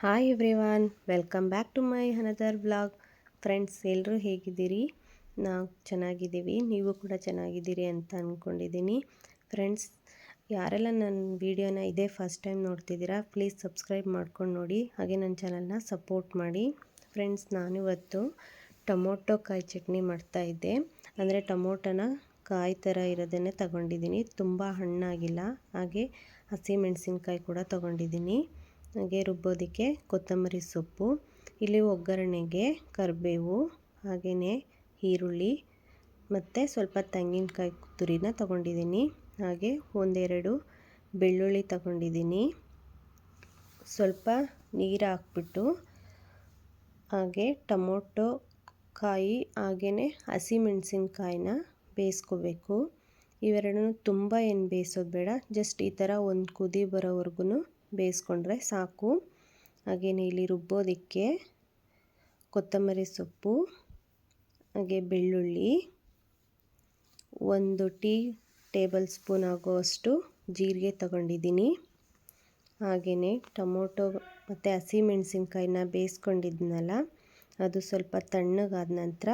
Hi everyone, welcome back to my another vlog. Friends, ಎಲ್ಲರೂ ಹೇಗಿದ್ದೀರಿ? ನಾವು ಚೆನ್ನಾಗಿದ್ದೀವಿ, ನೀವು ಕೂಡ ಚೆನ್ನಾಗಿದ್ದೀರಿ ಅಂತ ಅಂದ್ಕೊಂಡಿದ್ದೀನಿ. ಫ್ರೆಂಡ್ಸ್, ಯಾರೆಲ್ಲ ನನ್ನ ವೀಡಿಯೋನ ಇದೇ ಫಸ್ಟ್ ಟೈಮ್ ನೋಡ್ತಿದ್ದೀರಾ, ಪ್ಲೀಸ್ ಸಬ್ಸ್ಕ್ರೈಬ್ ಮಾಡ್ಕೊಂಡು ನೋಡಿ, ಹಾಗೆ ನನ್ನ ಚಾನಲ್ನ ಸಪೋರ್ಟ್ ಮಾಡಿ. ಫ್ರೆಂಡ್ಸ್, ನಾನಿವತ್ತು ಟೊಮೊಟೊ ಕಾಯಿ ಚಟ್ನಿ ಮಾಡ್ತಾಯಿದ್ದೆ. ಅಂದರೆ ಟೊಮೊಟೊನ ಕಾಯಿ ಥರ ಇರೋದನ್ನೇ ತಗೊಂಡಿದ್ದೀನಿ, ತುಂಬ ಹಣ್ಣಾಗಿಲ್ಲ. ಹಾಗೆ ಹಸಿಮೆಣಸಿನ್ಕಾಯಿ ಕೂಡ ತೊಗೊಂಡಿದ್ದೀನಿ. ಹಾಗೆ ರುಬ್ಬೋದಕ್ಕೆ ಕೊತ್ತಂಬರಿ ಸೊಪ್ಪು, ಇಲ್ಲಿ ಒಗ್ಗರಣೆಗೆ ಕರಿಬೇವು, ಹಾಗೆಯೇ ಈರುಳ್ಳಿ ಮತ್ತು ಸ್ವಲ್ಪ ತೆಂಗಿನಕಾಯಿ ತುರಿನ ತೊಗೊಂಡಿದ್ದೀನಿ. ಹಾಗೆ ಒಂದೆರಡು ಬೆಳ್ಳುಳ್ಳಿ ತೊಗೊಂಡಿದ್ದೀನಿ. ಸ್ವಲ್ಪ ನೀರು ಹಾಕ್ಬಿಟ್ಟು ಹಾಗೆ ಟೊಮೊಟೊ ಕಾಯಿ ಹಾಗೆಯೇ ಹಸಿಮೆಣಸಿನ್ಕಾಯಿನ ಬೇಯಿಸ್ಕೋಬೇಕು. ಇವೆರಡನ್ನೂ ತುಂಬ ಏನು ಬೇಯಿಸೋದು ಬೇಡ, ಜಸ್ಟ್ ಈ ಥರ ಒಂದು ಕುದಿ ಬರೋವರೆಗೂ ಬೇಯಿಸ್ಕೊಂಡ್ರೆ ಸಾಕು. ಹಾಗೆಯೇ ಇಲ್ಲಿ ರುಬ್ಬೋದಕ್ಕೆ ಕೊತ್ತಂಬರಿ ಸೊಪ್ಪು, ಹಾಗೆ ಬೆಳ್ಳುಳ್ಳಿ, 1 ಟೇಬಲ್ ಸ್ಪೂನ್ ಆಗುವಷ್ಟು ಜೀರಿಗೆ ತಗೊಂಡಿದ್ದೀನಿ. ಹಾಗೆಯೇ ಟೊಮೊಟೊ ಮತ್ತು ಹಸಿಮೆಣಸಿನ್ಕಾಯಿನ ಬೇಯಿಸ್ಕೊಂಡಿದ್ನಲ್ಲ, ಅದು ಸ್ವಲ್ಪ ತಣ್ಣಗಾದ ನಂತರ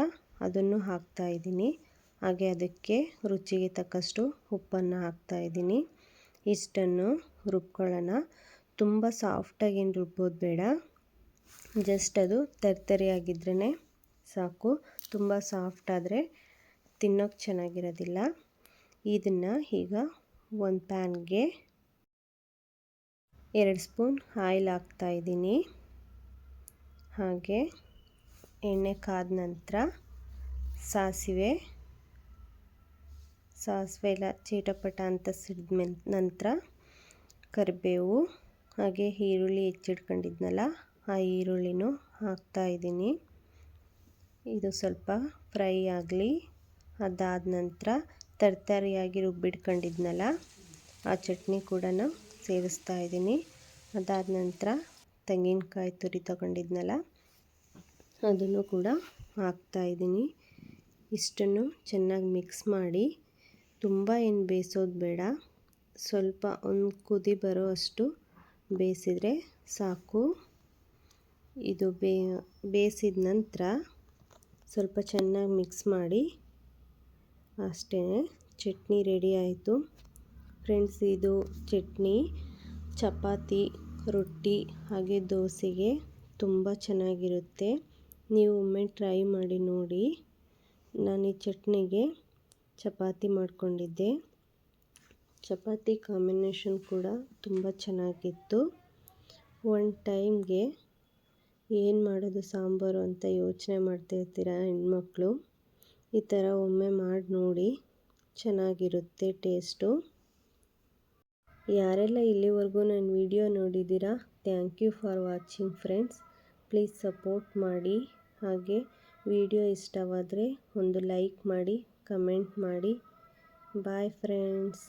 ಅದನ್ನು ಹಾಕ್ತಾಯಿದ್ದೀನಿ. ಹಾಗೆ ಅದಕ್ಕೆ ರುಚಿಗೆ ತಕ್ಕಷ್ಟು ಉಪ್ಪನ್ನು ಹಾಕ್ತಾಯಿದ್ದೀನಿ. ಇಷ್ಟನ್ನು ರುಬ್ಕೊಳ್ಳೋಣ. ತುಂಬ ಸಾಫ್ಟಾಗಿ ಏನು ರುಬ್ಬೋದು ಬೇಡ, ಜಸ್ಟ್ ಅದು ತರಿತರಿಯಾಗಿದ್ರೇ ಸಾಕು. ತುಂಬ ಸಾಫ್ಟ್ ಆದರೆ ತಿನ್ನೋಕ್ಕೆ ಚೆನ್ನಾಗಿರೋದಿಲ್ಲ. ಇದನ್ನು ಈಗ ಒಂದು ಪ್ಯಾನ್ಗೆ 2 ಸ್ಪೂನ್ ಆಯಿಲ್ ಹಾಕ್ತಾಯಿದ್ದೀನಿ. ಹಾಗೆ ಎಣ್ಣೆ ಕಾದ ನಂತರ ಸಾಸಿವೆ ಎಲ್ಲ ಚೀಟಪಟ ಅಂತ ಸಿಡಿದ ನಂತರ ಕರಿಬೇವು, ಹಾಗೆ ಈರುಳ್ಳಿ ಹೆಚ್ಚಿಟ್ಕೊಂಡಿದ್ನಲ್ಲ, ಆ ಈರುಳ್ಳಿನೂ ಹಾಕ್ತಾಯಿದ್ದೀನಿ. ಇದು ಸ್ವಲ್ಪ ಫ್ರೈ ಆಗಲಿ. ಅದಾದ ನಂತರ ತರಿತರಿಯಾಗಿ ರುಬ್ಬಿಟ್ಕೊಂಡಿದ್ನಲ್ಲ, ಆ ಚಟ್ನಿ ಕೂಡ ಸೇರಿಸ್ತಾ ಇದ್ದೀನಿ. ಅದಾದ ನಂತರ ತೆಂಗಿನಕಾಯಿ ತುರಿ ತಗೊಂಡಿದ್ನಲ್ಲ, ಅದನ್ನು ಕೂಡ ಹಾಕ್ತಾಯಿದ್ದೀನಿ. ಇಷ್ಟನ್ನು ಚೆನ್ನಾಗಿ ಮಿಕ್ಸ್ ಮಾಡಿ, ತುಂಬ ಏನು ಬೇಯಿಸೋದು ಬೇಡ, ಸ್ವಲ್ಪ ಒಂದು ಕುದಿ ಬರೋ ಅಷ್ಟು ಬೇಯಿಸಿದರೆ ಸಾಕು. ಇದು ಬೇಯಿಸಿದ ನಂತರ ಸ್ವಲ್ಪ ಚೆನ್ನಾಗಿ ಮಿಕ್ಸ್ ಮಾಡಿ, ಅಷ್ಟೇ, ಚಟ್ನಿ ರೆಡಿ ಆಯಿತು. ಫ್ರೆಂಡ್ಸ್, ಇದು ಚಟ್ನಿ ಚಪಾತಿ, ರೊಟ್ಟಿ ಹಾಗೆ ದೋಸೆಗೆ ತುಂಬ ಚೆನ್ನಾಗಿರುತ್ತೆ. ನೀವು ಒಮ್ಮೆ ಟ್ರೈ ಮಾಡಿ ನೋಡಿ. ನಾನು ಈ ಚಟ್ನಿಗೆ ಚಪಾತಿ ಮಾಡ್ಕೊಂಡಿದ್ದೆ. ಚಪಾತಿ ಕಾಂಬಿನೇಷನ್ ಕೂಡ ತುಂಬ ಚೆನ್ನಾಗಿತ್ತು. ಒಂದು ಟೈಮ್ಗೆ ಏನು ಮಾಡೋದು ಸಾಂಬಾರು ಅಂತ ಯೋಚನೆ ಮಾಡ್ತಾಯಿರ್ತೀರ ಹೆಣ್ಮಕ್ಳು, ಈ ಥರ ಒಮ್ಮೆ ಮಾಡಿ ನೋಡಿ, ಚೆನ್ನಾಗಿರುತ್ತೆ ಟೇಸ್ಟು. ಯಾರೆಲ್ಲ ಇಲ್ಲಿವರೆಗೂ ನನ್ನ ವಿಡಿಯೋ ನೋಡಿದ್ದೀರಾ, thank you for watching friends. Please support ಮಾಡಿ. ಹಾಗೆ ವಿಡಿಯೋ ಇಷ್ಟವಾದರೆ ಒಂದು ಲೈಕ್ ಮಾಡಿ, ಕಮೆಂಟ್ ಮಾಡಿ. Bye friends.